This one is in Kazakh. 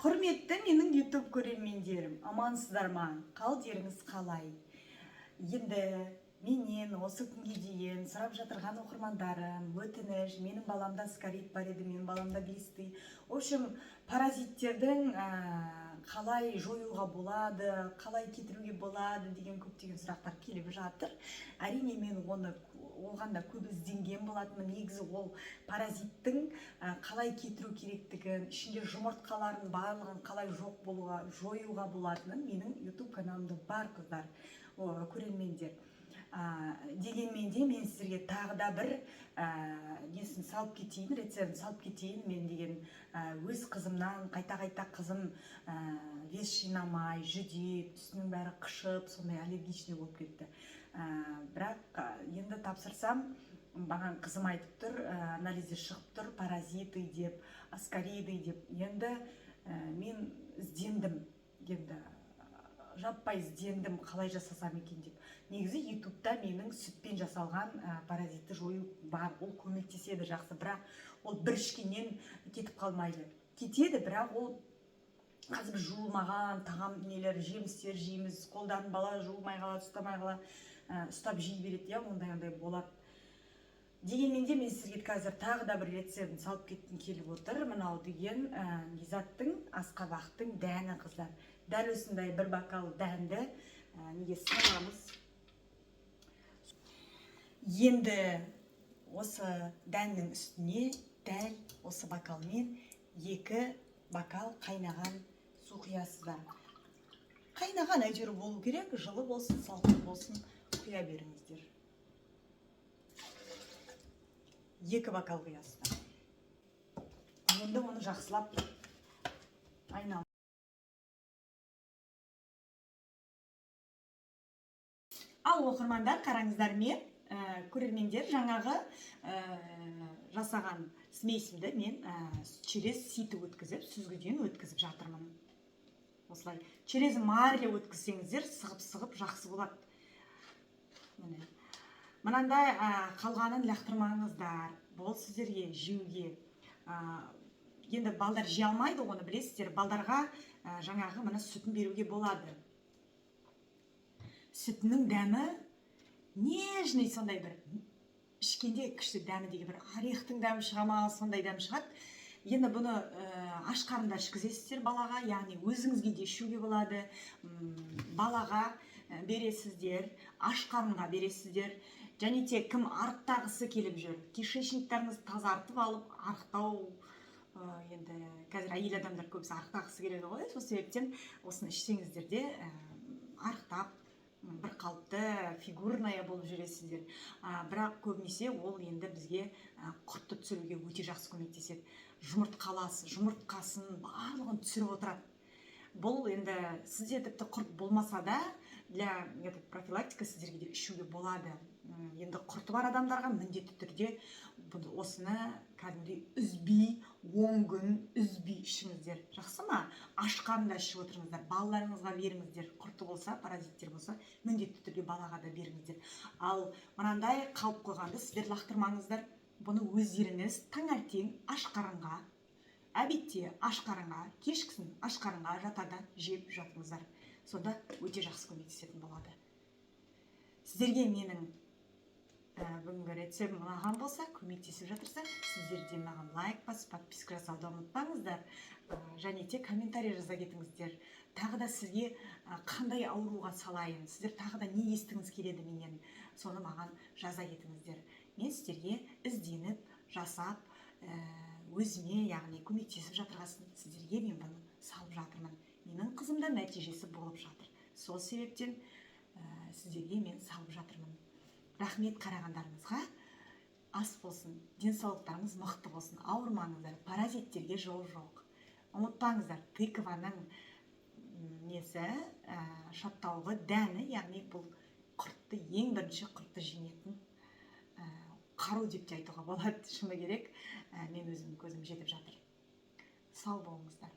Құрметті менің YouTube көрермендерім, амансыздар ма? Қалдеріңіз қалай? Енді менен осы күнге дейін сұрап жатырған оқырмандарым, өтініш, менің баламда скорит бар еді, менің баламда глисты. В общем, паразиттердің қалай жоюға болады, қалай кетіруге болады деген көптеген сұрақтар келіп жатыр. Әрине мен оған да көп ізденген болатынмын. Негізі ол паразиттің қалай кетіру керектігін, ішінде жұмыртқалардың барлығын қалай жоюға болатынын менің YouTube каналымда бар, қыздар, көрермендер. Дегенмен де мен сіздерге тағы да бір несін салып кетейін, рецептін салып кетейін. Мен деген өз қызымнан қайта қызым вес жинамай, жүдеп, үстінің бәрі қышып, сондай аллергичный болып кетті. Бірақ енді тапсырсам, баған қызым айтып тұр, анализі шығып тұр, паразиты деп, аскариды деп. Енді мен іздендім, енді жаппай іздендім, қалай жасасам екен деп. Негізі ютубта менің сүтпен жасалған паразитті жою бар, ол көмектеседі жақсы, бірақ ол бір ішкеннен кетіп қалмайды. Кетеді, бірақ ол қазір жуылмаған тағам нелер, жемістер жейміз, қолдан бала жуылмай қалады, ұстамай қалады, ұстап жей береді, ондай болады. Дегенмен де мен сізге қазір тағы да бір рецептін салып кеткім келіп отыр. Мынау деген Низаттың асқабақтың дәні, қыздар. Дәл осындай бір бокал дәнді неге саламыз. Енді осы дәннің үстіне дәл осы бокалмен 2 бокал қайнаған су құясыздар. Қайнаған әйтеуір болу керек, жылы болсын, салқын болсын, құя беріңіздер. 2 бокал құясыздар. Енді оны жақсылап айналып. Ал оқырмандар, қараңыздар, мен көрермендер жаңағы жасаған смесімді мен через сито өткізіп, сүзгіден өткізіп жатырмын. Осылай через марля өткізсеңіздер, сығып жақсы болады. Мынандай қалғанын лақтырмаңыздар, бұл сіздерге жеуге. Енді балдар жей алмайды, оны білесіздер. Балдарға жаңағы мына сүтін беруге болады. Сүтінің дәмі нежный, сондай бір ішкенде күшті дәмі деген бір орехтің дәмі шығама, сондай дәмі шығады. Енді бұны аш қарында ішкізесіздер балаға, яғни өзіңізге де ішуге болады. Балаға бересіздер, аш қарынға бересіздер. Және те кім арықтағысы келіп жүр, кишечниктарыңызды тазартып алып, арықтау, енді қазір әйел адамдар көбісі арықтағысы келеді ғой, сол себептен осыны ішсеңіздер де арықтап, бір қалыпты фигурная болып жүресіздер. Бірақ көбінесе ол енді бізге құртты түсіруге өте жақсы көмектеседі. Жұмыртқасын барлығын түсіріп отырады. Бұл енді сізде тіпті құрт болмаса да, для профилактика сіздерге де ішуге болады. Енді құрты бар адамдарға міндетті түрде осыны кәдімгідей үзбей, 10 күн үзбей ішіңіздер. Жақсы ма? Аш қарында ішіп отырыңыздар, балаларыңызға беріңіздер. Құрты болса, паразиттер болса, міндетті түрде балаға да беріңіздер. Ал мынандай қалып қойғанды сіздер лақтырмаңыздар. Бұны өздеріңіз таңертең аш қарынға, әбетте аш қарынға, кешкісін аш қарынға жатада жеп жатыңыздар. Сонда өте жақсы көмектесетін болады. Сіздерге менің бүгінгі рецептім ұнаған болса, көмектесіп жатырса, сіздер де маған лайк басып, подписка жасауды ұмытпаңыздар. Және те комментарий жаза кетіңіздер. Тағы да сізге қандай ауруға салайын, сіздер тағы да не естіңіз келеді менен, соны маған жаза кетіңіздер. Мен сіздерге ізденіп, жасап, өзіме, яғни көмектесіп жатырғасын, сіздерге мен бұны салып жатырмын. Менің қызымда нәтижесі болып жатыр. Сол себептен сіздерге мен салып жатырмын. Рахмет қарағандарыңызға. Ас болсын, денсаулықтарыңыз мықты болсын, ауырмаңыздар, паразиттерге жол жоқ. Ұмытпаңыздар, тыкваның несі, шаттауғы дәні, яғни бұл құртты, ең бірінші құртты жеңетін қару деп те айтуға болады, шыны керек. Мен өзім көзім жетіп жатыр. Сау болыңыздар.